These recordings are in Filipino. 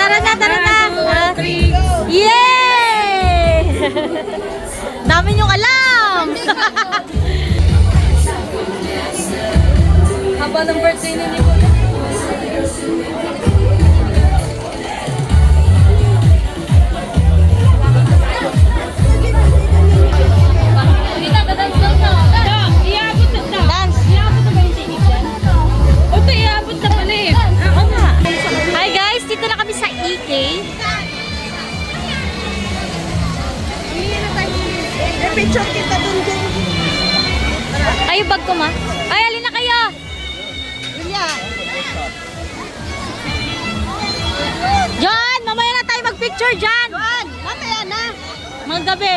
tara na, tara na. 1, 2, 3, go! Yay! Dami niyong alam! Haba ng birthday ninyo. Dance! Hi guys, dito na kami sa EK. Picture kita dun. Kayo bag ko ma? Ay, alin na kayo! John! Mamaya na tayo mag-picture dyan! Juan, mamaya na. Mga gabi.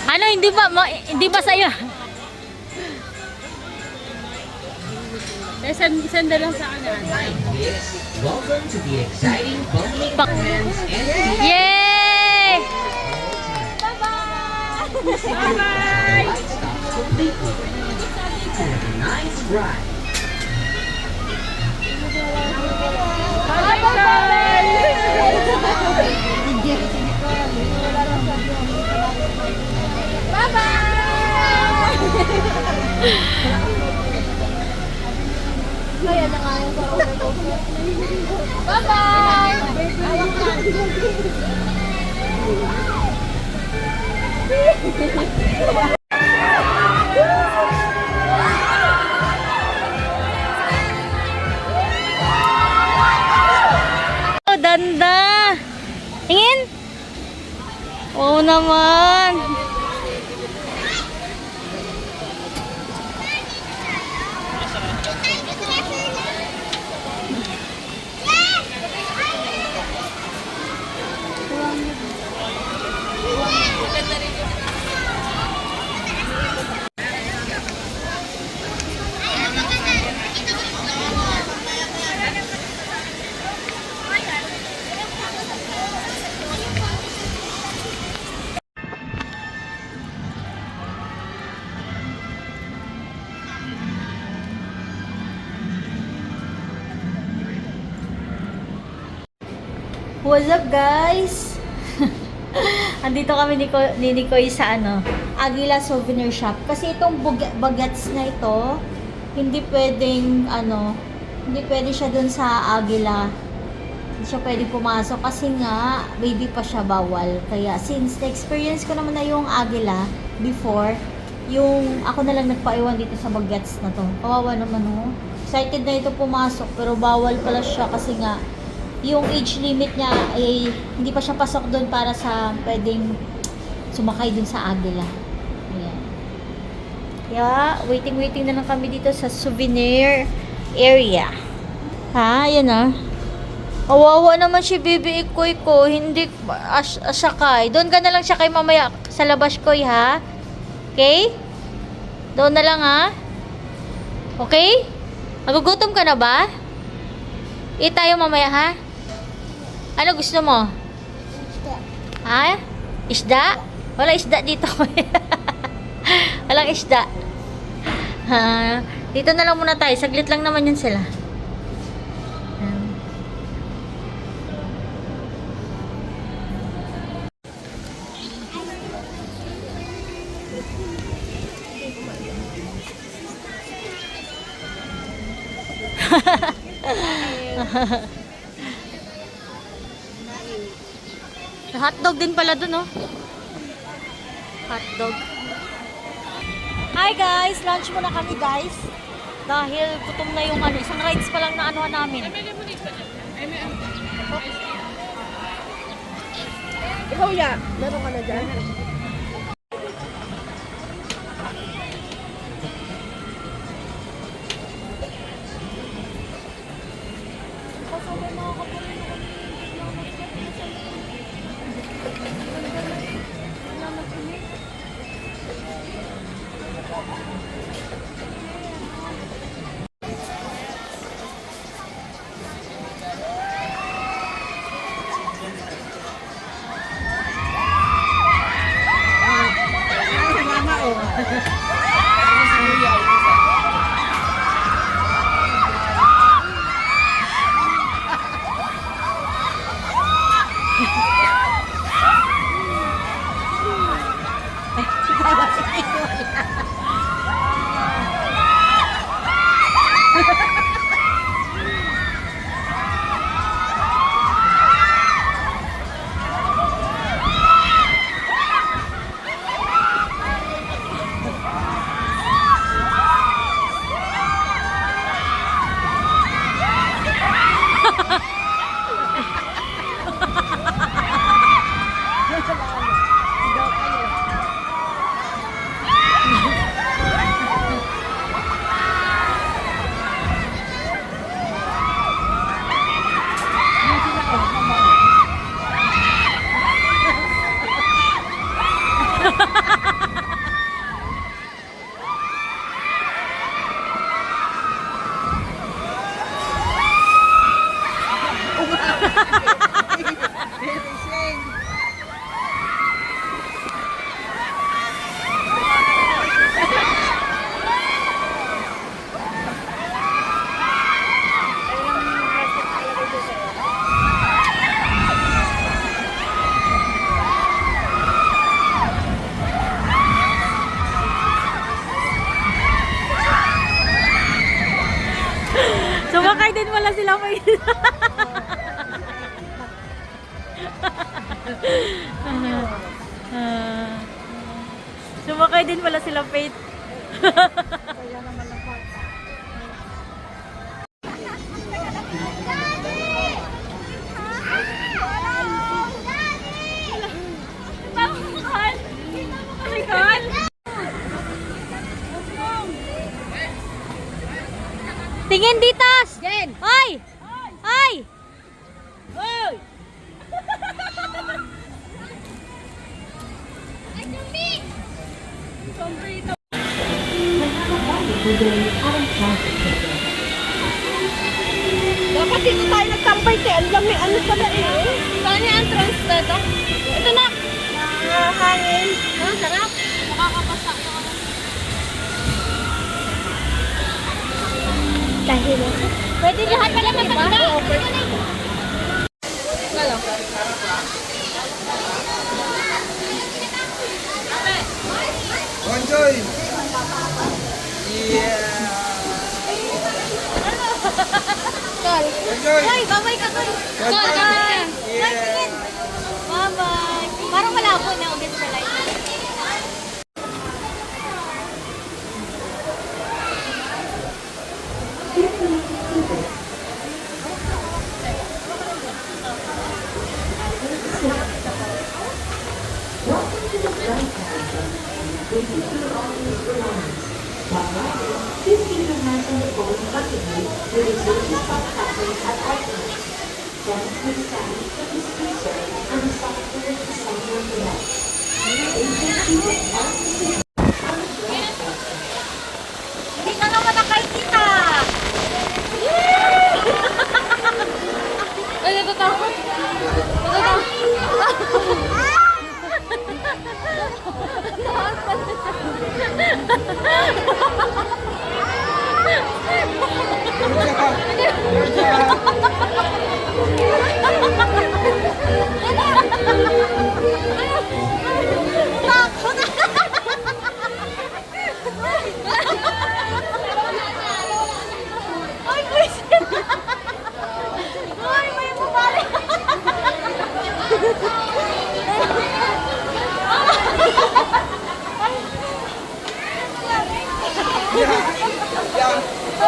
Ano, hindi ba sa'yo? Send lang sa akin. Welcome to the exciting bowling events and Yay! bye-bye! Stops completely. And a nice ride. Oh, danda! Tingin! Oo naman! What's up guys? Andito kami ni Nicoy sa Aguila Souvenir Shop. Kasi itong bagets na ito, hindi pwedeng hindi pwede siya dun sa Aguila. Hindi siya pwedeng pumasok kasi nga baby pa siya, bawal. Kaya since na-experience ko naman na yung Aguila before, yung ako na lang nagpaiwan dito sa bagets na to. Kawawa naman Excited na ito pumasok pero bawal pala siya kasi nga yung age limit niya ay hindi pa siya pasok doon para sa pwedeng sumakay doon sa Aguila. Ayan. Kaya, waiting na lang kami dito sa souvenir area. Ha? Ayan Kawawa naman si Bibi Ikoy ko. Hindi asakay. Doon ka na lang siya kay mamaya sa labas koy, ha? Okay? Doon na lang, ha? Okay? Magugutom ka na ba? Eat tayo mamaya, ha? Ano gusto mo? Isda. Ha? Isda? Wala isda dito. Walang isda. Ha? Dito na lang muna tayo. Saglit lang naman yun sila. Hotdog din pala dun, oh. Hotdog. Hi guys! Lunch muna kami guys. Dahil gutom na yung ano, isang rides pa lang na anuhan namin. Ikaw ya, meron ka na dyan? Sumakay din wala sila may... Sumakay din wala sila Faith. Tingin dito! Jen! Hoy! Hoy! Hoy! Dapat dito tayo nagtampay kaya ang dami ano pala eh. Saan yung entrance dito? Ito na! Hangin. Oh, sarap. Makakapasa ka. Dahil pwede lahat pala matanda. Bonjoy! Yeah! Bonjoy! Hoy, babay ka doon. Bye! Yeah! Bye-bye. Parang malabo na ulit sa light.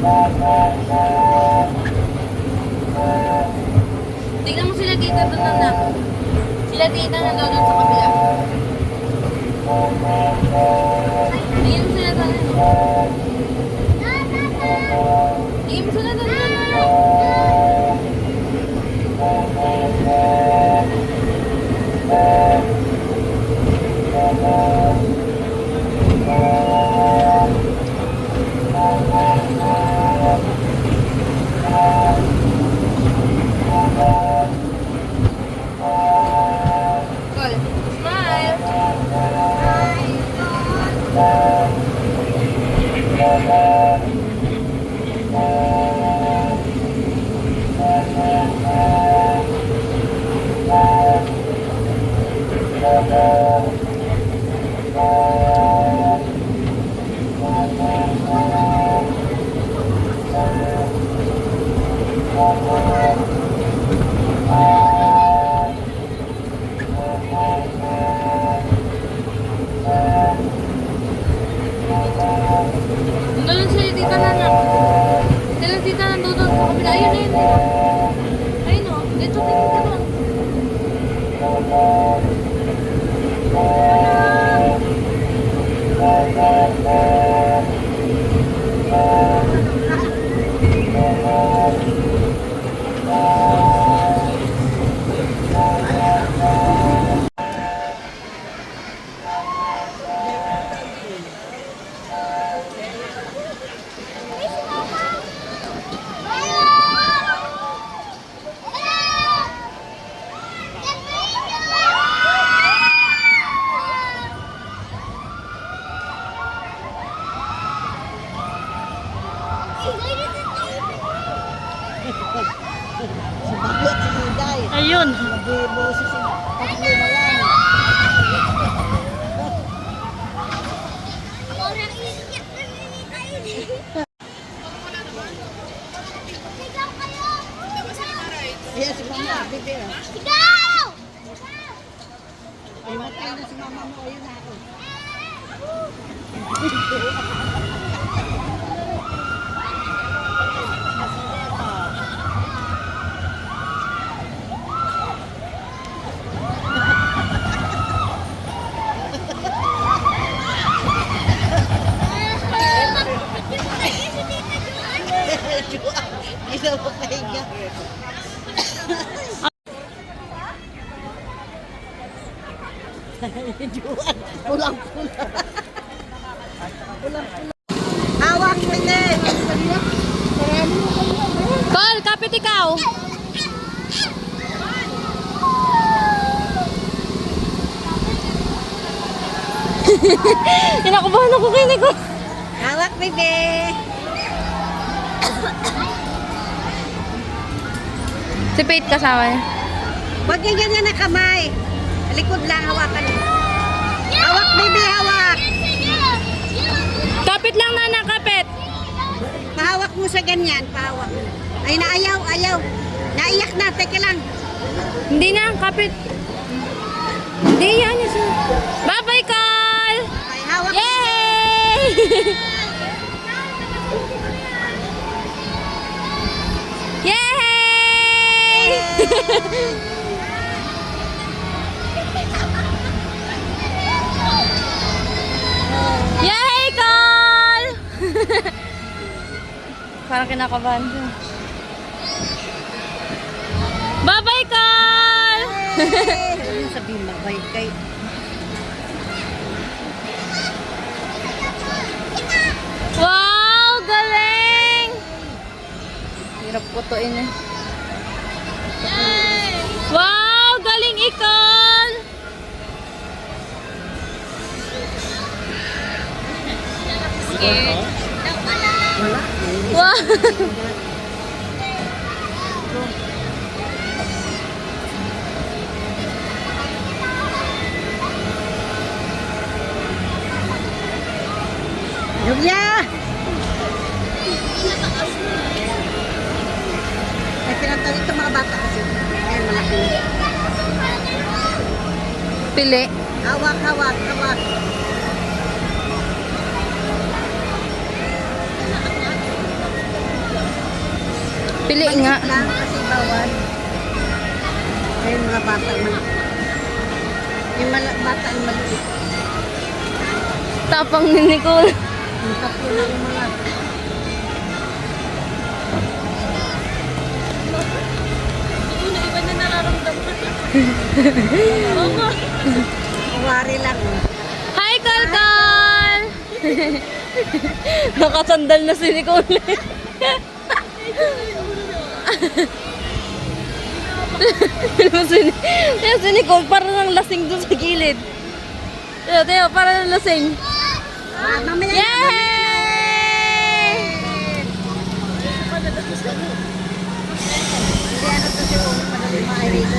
Tingnan mo sila tita doon na. Sila tita nandoon sa kabila. Tingnan mo sila doon. Tingnan mo sila doon. Call. Smile. Doon sila tita Nana. Sila tita nandoon sa kabila. Ayun, ayun, ayun. Ayun o. Dito, dito, dito. Ayun. Ayan si Mama, bebe. Go! Ay, matay na si Mama mo. Ayun na ako. Isa mo kahiga. Pulang-pula. Pulang-pula. Hawak mo din. Call, kapit ikaw. Kinakabahan ako kay Nico. Hawak, bebe. Si Pate kasama niya. Huwag yung ganyan na kamay. Likod lang, hawakan. Hawak, bebe, hawak. Kapit lang, Nana, kapit. Pahawak mo sa ganyan, pahawak. Ay, naayaw, ayaw. Naiyak na, teka lang. Hindi na, kapit. Hindi yan. Bye-bye, Call! Ay, hawak. Yay! Yay! Yay, Call! Parang kinakabahan siya. Bye-bye, Call! Ano sabihin mo, bay kay... Wow, galing! Hirap putuin eh. Wow, galing Icon! Wow! Julia! Ay, pinantal ito mga bata kasi. Ayan, malaki. Pili. Hawak, hawak, hawak. Pili nga. Lang kasi bawal. Ayun mga bata man. Yung bata ang maliit. Tapang ni Nicole. Yung tatlo na yung mga. Iba na nararamdaman. Wari lang. Hi, Kalkal! Nakasandal na si Nicole. si Nicole parang nang lasing doon sa gilid. Teo, parang nang lasing. Mamaya. Yay! Hindi ano to siya kung madali maaari ko.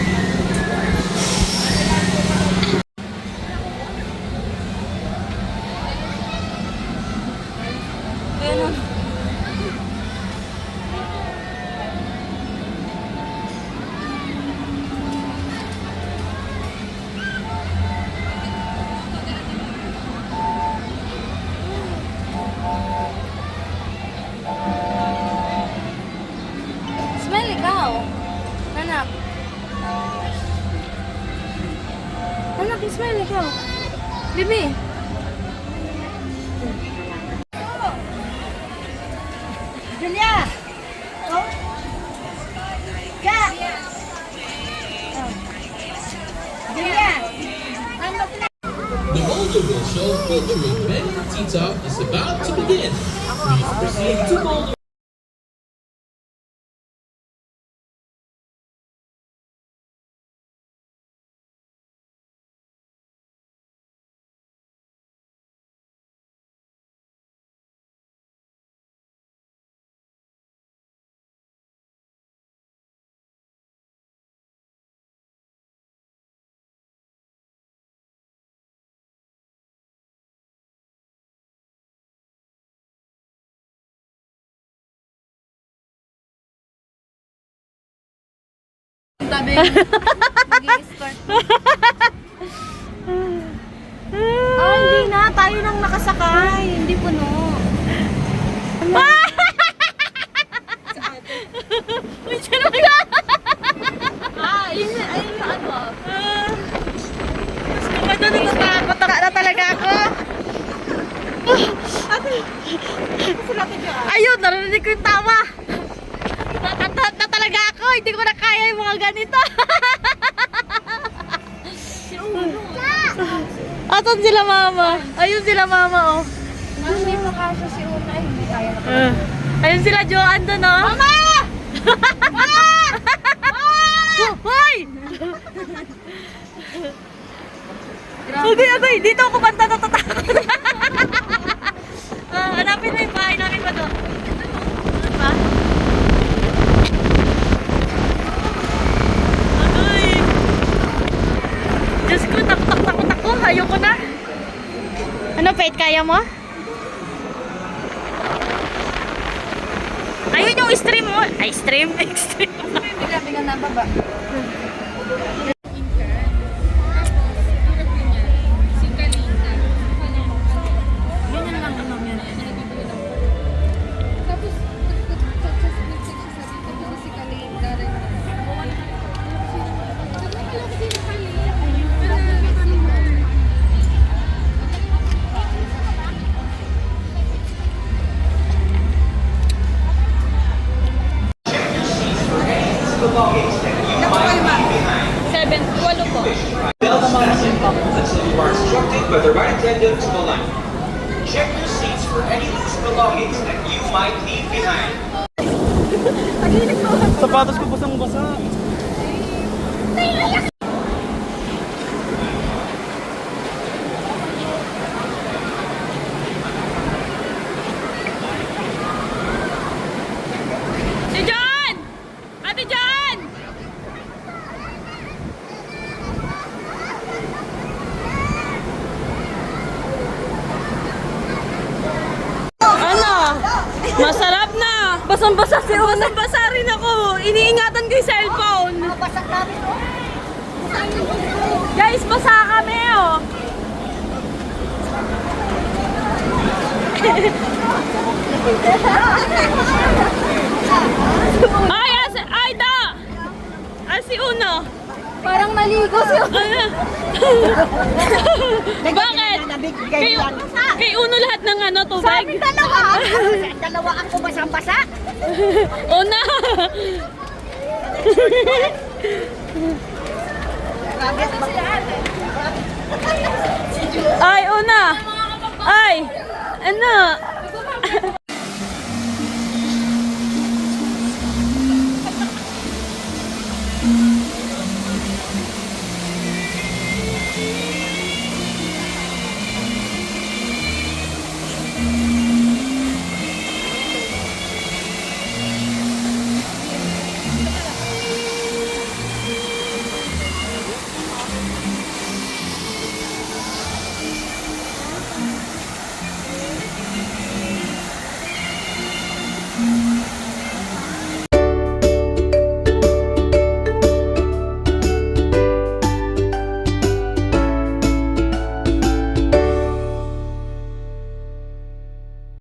Smell ikaw. Anak. Anak, smell ikaw. Bibi. Julia! Oh? Ka! Julia! The Boulderville Show featuring Ben and Tita is about to begin. Please proceed to Boulder. Tabi. Mag-i-start. Ah, hindi na. Tayo nang nakasakay. Hindi puno. Ayun yung ano. Natatakot na talaga ako. Ayun, narinig ko yung tawa. Natatakot na talaga ako. Hindi ko na kaya yung mga ganito. Asan sila mama? Ayun sila mama, oh. Hindi makasya si Una. Hindi kaya na. Ayun sila Joanne doon, oh. Mama! Hoy! Agay, agay! Dito ako banta natatakot. Hanapin mo yung bahay namin ba to? Ha? Agay! Diyos ko, takot ako. Ayoko na. Ano, Pete? Kaya mo? Ayun yung stream mo. Ay, stream. Extreme. Bigla-bigla na baba. Until you are instructed by the right attendant to the line. Check your seats for any loose belongings that you might leave behind. Sapatos ko basang-basa. Si John! Ate John! Ano? Masarap na! Basang-basa si Una. Basang-basa rin ako. Iniingatan ko yung cellphone. Basak namin, oh. Guys, basa kami, oh. Ay, maligo siya. Bakit? Kay Uno lahat ng ano, tubig? Sa amin dalawa. Dalawa ako basang-basa. Una! Ay, Una! Ay! Ano?